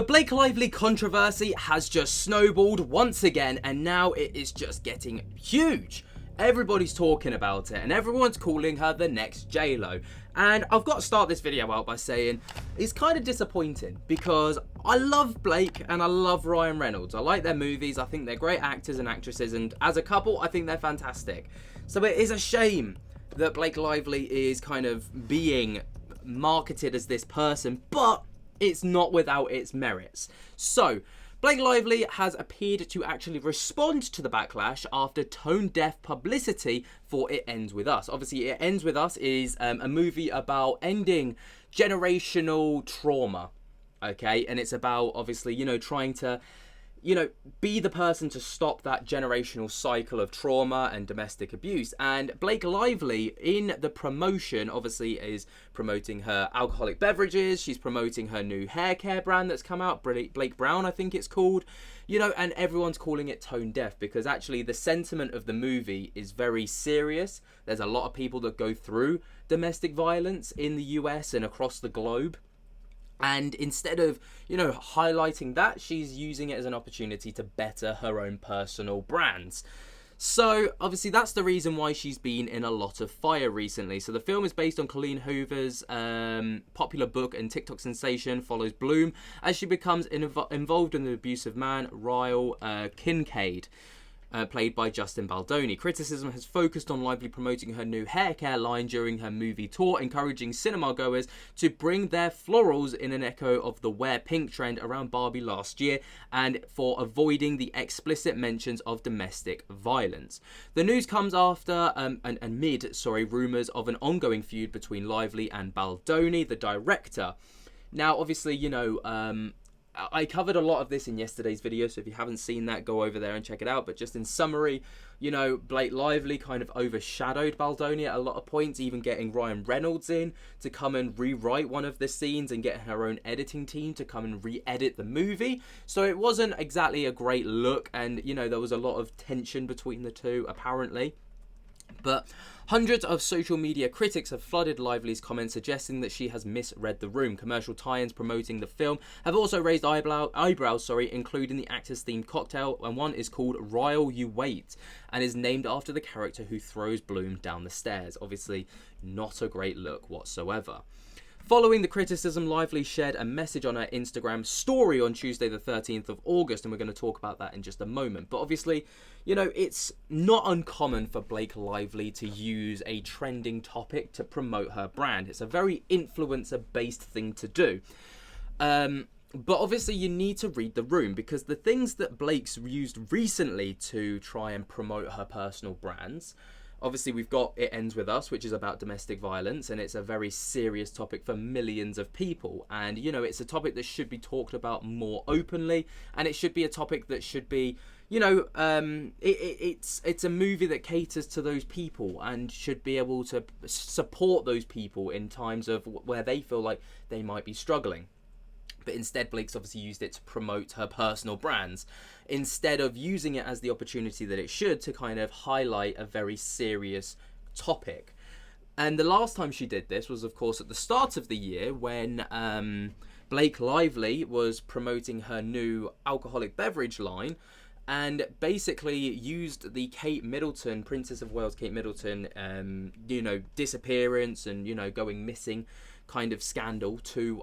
The Blake Lively controversy has just snowballed once again, and now it is just getting huge. Everybody's talking about it, and everyone's calling her the next J-Lo. And I've got to start this video out by saying it's kind of disappointing because I love Blake and I love Ryan Reynolds. I like their movies. I think they're great actors and actresses, and as a couple, I think they're fantastic. So it is a shame that Blake Lively is kind of being marketed as this person, but it's not without its merits. So, Blake Lively has appeared to actually respond to the backlash after tone-deaf publicity for It Ends With Us. Obviously, It Ends With Us is a movie about ending generational trauma, okay? And it's about, obviously, trying to, be the person to stop that generational cycle of trauma and domestic abuse. And Blake Lively, in the promotion, obviously is promoting her alcoholic beverages. She's promoting her new hair care brand that's come out, Blake Brown, I think it's called. And everyone's calling it tone deaf because actually the sentiment of the movie is very serious. There's a lot of people that go through domestic violence in the US and across the globe. And instead of, highlighting that, she's using it as an opportunity to better her own personal brands. So, obviously, that's the reason why she's been in a lot of fire recently. So, the film is based on Colleen Hoover's popular book, and TikTok sensation follows Bloom as she becomes involved in the abusive man, Ryle Kincaid. Played by Justin Baldoni. Criticism has focused on Lively promoting her new hair care line during her movie tour, encouraging cinema goers to bring their florals in an echo of the wear pink trend around Barbie last year, and for avoiding the explicit mentions of domestic violence. The news comes after amid rumours of an ongoing feud between Lively and Baldoni, the director. Now, obviously, I covered a lot of this in yesterday's video, so if you haven't seen that, go over there and check it out. But just in summary, Blake Lively kind of overshadowed Baldoni at a lot of points, even getting Ryan Reynolds in to come and rewrite one of the scenes and getting her own editing team to come and re-edit the movie. So it wasn't exactly a great look, and, there was a lot of tension between the two, apparently. But hundreds of social media critics have flooded Lively's comments, suggesting that she has misread the room. Commercial tie-ins promoting the film have also raised eyebrows, including the actors-themed cocktail, and one is called Ryle You Wait, and is named after the character who throws Bloom down the stairs. Obviously, not a great look whatsoever. Following the criticism, Lively shared a message on her Instagram story on Tuesday the 13th of August, and we're going to talk about that in just a moment. But obviously, it's not uncommon for Blake Lively to use a trending topic to promote her brand. It's a very influencer-based thing to do. But obviously you need to read the room, because the things that Blake's used recently to try and promote her personal brands, obviously we've got It Ends With Us, which is about domestic violence, and it's a very serious topic for millions of people. And, it's a topic that should be talked about more openly, and it should be a topic that should be, it's a movie that caters to those people and should be able to support those people in times of where they feel like they might be struggling. But instead, Blake's obviously used it to promote her personal brands, instead of using it as the opportunity that it should to kind of highlight a very serious topic. And the last time she did this was, of course, at the start of the year when Blake Lively was promoting her new alcoholic beverage line, and basically used the Kate Middleton, Princess of Wales Kate Middleton, disappearance and, going missing kind of scandal to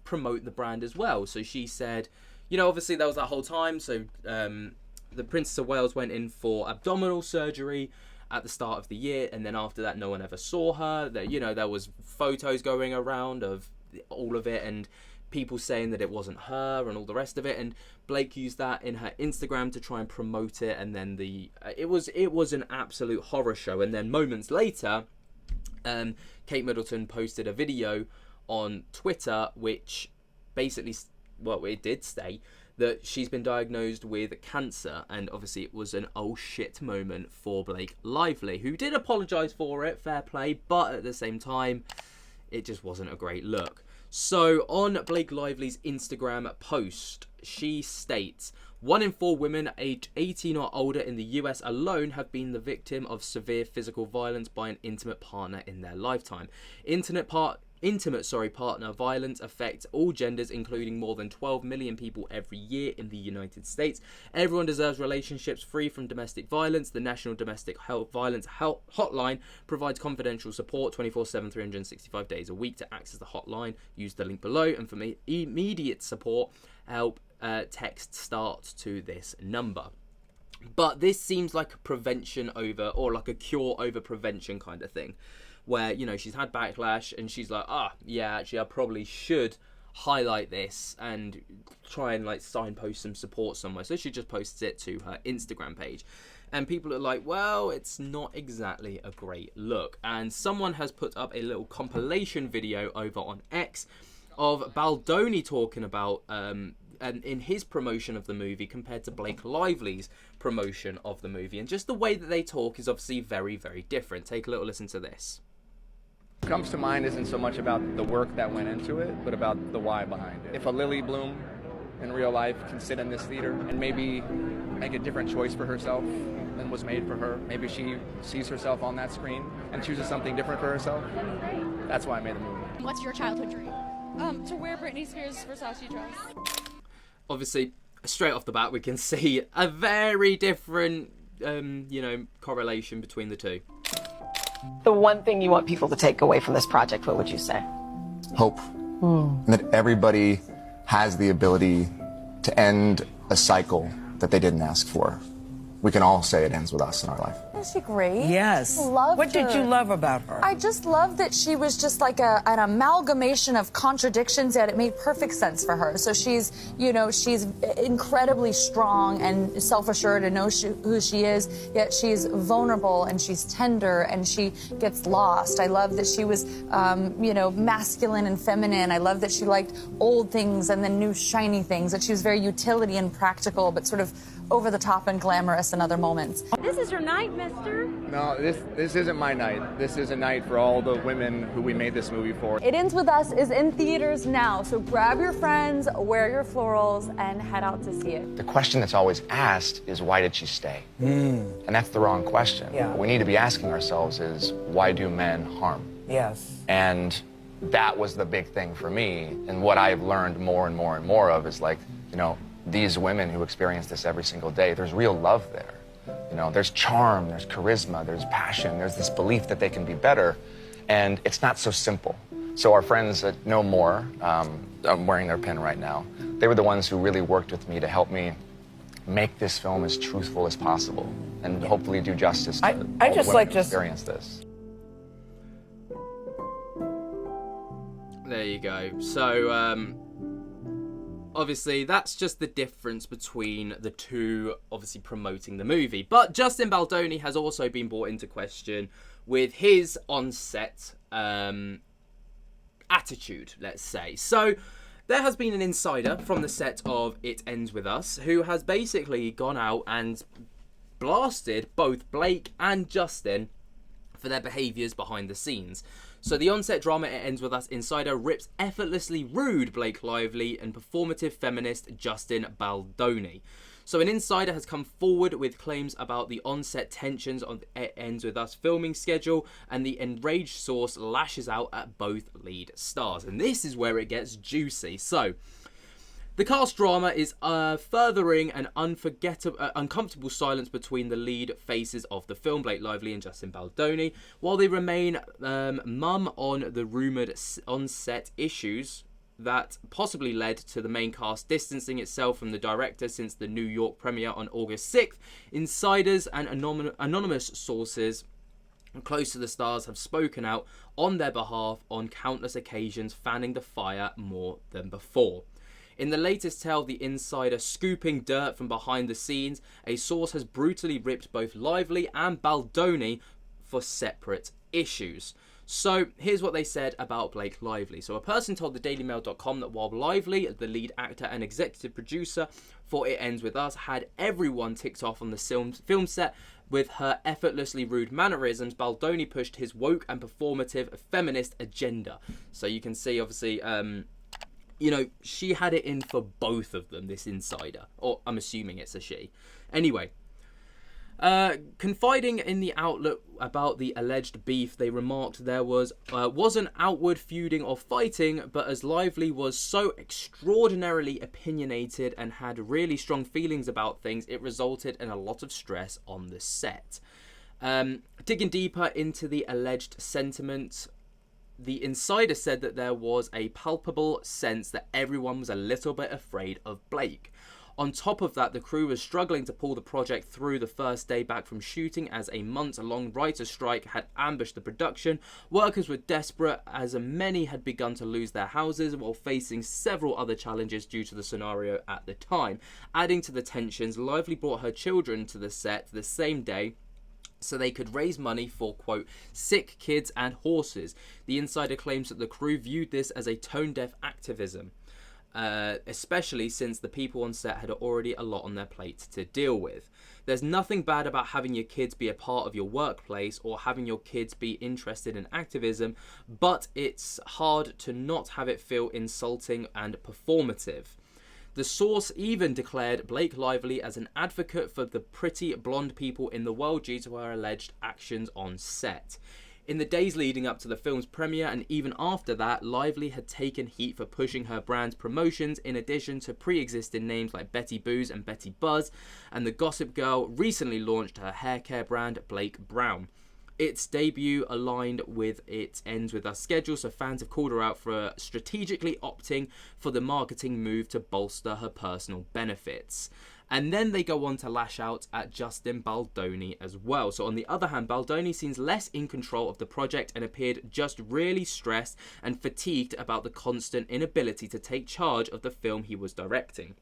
promote the brand as well. So she said, obviously that was that whole time. So the Princess of Wales went in for abdominal surgery at the start of the year, and then after that no one ever saw her. There was photos going around of all of it and people saying that it wasn't her and all the rest of it, and Blake used that in her Instagram to try and promote it, and then it was an absolute horror show. And then moments later, Kate Middleton posted a video on Twitter which basically, it did state that she's been diagnosed with cancer, and obviously it was an oh shit moment for Blake Lively, who did apologise for it, fair play, but at the same time it just wasn't a great look. So on Blake Lively's Instagram post, she states, 1 in 4 women aged 18 or older in the US alone have been the victim of severe physical violence by an intimate partner in their lifetime. Intimate partner violence affects all genders, including more than 12 million people every year in the United States. Everyone deserves relationships free from domestic violence. The National Domestic Violence Hotline provides confidential support 24/7, 365 days a week. To access the hotline, use the link below, and for immediate support, help text START to this number. But this seems like a prevention over, or like a cure over prevention kind of thing, where, you know, she's had backlash and she's like, yeah, actually I probably should highlight this and try and like signpost some support somewhere. So she just posts it to her Instagram page, and people are like, well, it's not exactly a great look. And someone has put up a little compilation video over on X of Baldoni talking about and in his promotion of the movie compared to Blake Lively's promotion of the movie, and just the way that they talk is obviously very, very different. Take a little listen to this. What comes to mind isn't so much about the work that went into it, but about the why behind it. If a Lily Bloom in real life can sit in this theater and maybe make a different choice for herself than was made for her, maybe she sees herself on that screen and chooses something different for herself, that's why I made the movie. What's your childhood dream? To wear Britney Spears' Versace dress. Obviously, straight off the bat, we can see a very different, correlation between the two. The one thing you want people to take away from this project, what would you say? Hope. And that everybody has the ability to end a cycle that they didn't ask for. We can all say it ends with us in our life. Isn't she great? Yes. Loved what did her. you love about her? I just love that she was just like an amalgamation of contradictions, yet it made perfect sense for her. So she's incredibly strong and self-assured and knows who she is, yet she's vulnerable and she's tender and she gets lost. I love that she was, masculine and feminine. I love that she liked old things and then new shiny things, that she was very utility and practical, but sort of over the top and glamorous in other moments. This is your night, mister. No, this isn't my night. This is a night for all the women who we made this movie for. It Ends With Us is in theaters now, so grab your friends, wear your florals, and head out to see it. The question that's always asked is, why did she stay? And that's the wrong question. Yeah. What we need to be asking ourselves is, why do men harm? Yes. And that was the big thing for me. And what I've learned more and more and more of is, like, these women who experience this every single day, there's real love there. There's charm, there's charisma, there's passion, there's this belief that they can be better, and it's not so simple. So our friends at No More, I'm wearing their pin right now, they were the ones who really worked with me to help me make this film as truthful as possible and hopefully do justice to all the women who experience this. There you go. So, obviously, that's just the difference between the two, obviously promoting the movie. But Justin Baldoni has also been brought into question with his on-set attitude, let's say. So there has been an insider from the set of It Ends With Us who has basically gone out and blasted both Blake and Justin for their behaviours behind the scenes. So the on-set drama It Ends With Us insider rips effortlessly rude Blake Lively and performative feminist Justin Baldoni. So an insider has come forward with claims about the on-set tensions on the It Ends With Us filming schedule, and the enraged source lashes out at both lead stars. And this is where it gets juicy. So the cast drama is furthering an uncomfortable silence between the lead faces of the film, Blake Lively and Justin Baldoni, while they remain mum on the rumoured on-set issues that possibly led to the main cast distancing itself from the director since the New York premiere on August 6th. Insiders and anonymous sources close to the stars have spoken out on their behalf on countless occasions, fanning the fire more than before. In the latest tale, the insider scooping dirt from behind the scenes, a source has brutally ripped both Lively and Baldoni for separate issues. So here's what they said about Blake Lively. So a person told thedailymail.com that while Lively, the lead actor and executive producer for It Ends With Us, had everyone ticked off on the film set with her effortlessly rude mannerisms, Baldoni pushed his woke and performative feminist agenda. So you can see, obviously, she had it in for both of them, this insider. Or I'm assuming it's a she. Anyway, Confiding in the outlet about the alleged beef, they remarked there wasn't outward feuding or fighting, but as Lively was so extraordinarily opinionated and had really strong feelings about things, it resulted in a lot of stress on the set. Digging deeper into the alleged sentiment, the insider said that there was a palpable sense that everyone was a little bit afraid of Blake. On top of that, the crew was struggling to pull the project through the first day back from shooting as a months-long writer's strike had ambushed the production. Workers were desperate as many had begun to lose their houses while facing several other challenges due to the scenario at the time. Adding to the tensions, Lively brought her children to the set the same day so they could raise money for, quote, sick kids and horses. The insider claims that the crew viewed this as a tone-deaf activism. Especially since the people on set had already a lot on their plate to deal with. There's nothing bad about having your kids be a part of your workplace or having your kids be interested in activism, but it's hard to not have it feel insulting and performative. The source even declared Blake Lively as an advocate for the pretty blonde people in the world due to her alleged actions on set. In the days leading up to the film's premiere and even after that, Lively had taken heat for pushing her brand's promotions in addition to pre-existing names like Betty Boos and Betty Buzz, and the Gossip Girl recently launched her hair care brand Blake Brown. Its debut aligned with its ends with her schedule, so fans have called her out for strategically opting for the marketing move to bolster her personal benefits. And then they go on to lash out at Justin Baldoni as well. So on the other hand, Baldoni seems less in control of the project and appeared just really stressed and fatigued about the constant inability to take charge of the film he was directing.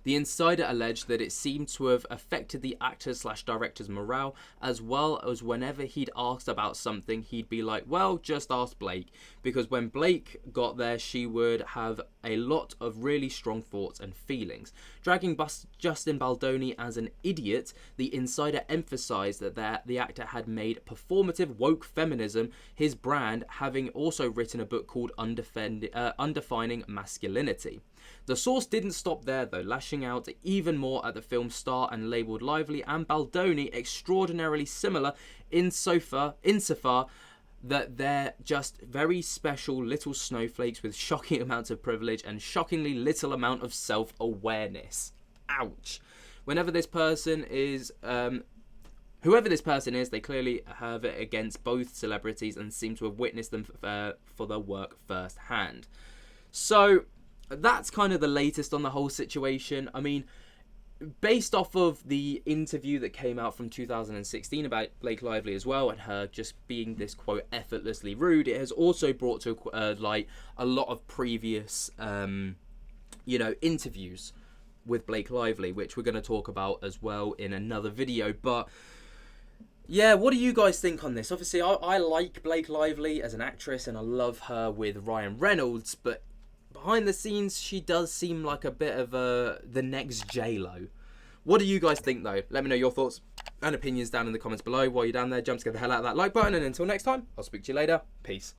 The insider alleged that it seemed to have affected the actor/director's morale, as well as whenever he'd asked about something, he'd be like, well, just ask Blake. Because when Blake got there, she would have a lot of really strong thoughts and feelings. Dragging Justin Baldoni as an idiot, the insider emphasized that the actor had made performative woke feminism his brand, having also written a book called Undefining Masculinity. The source didn't stop there though, lashing out even more at the film's star and labelled Lively and Baldoni extraordinarily similar insofar that they're just very special little snowflakes with shocking amounts of privilege and shockingly little amount of self-awareness. Ouch. Whoever this person is, they clearly have it against both celebrities and seem to have witnessed them for their work firsthand. So that's kind of the latest on the whole situation. I mean, based off of the interview that came out from 2016 about Blake Lively as well, and her just being this, quote, effortlessly rude, it has also brought to light a lot of previous, interviews with Blake Lively, which we're going to talk about as well in another video. But yeah, what do you guys think on this? Obviously, I like Blake Lively as an actress, and I love her with Ryan Reynolds, but behind the scenes, she does seem like a bit of the next J-Lo. What do you guys think, though? Let me know your thoughts and opinions down in the comments below. While you're down there, jump to get the hell out of that like button. And until next time, I'll speak to you later. Peace.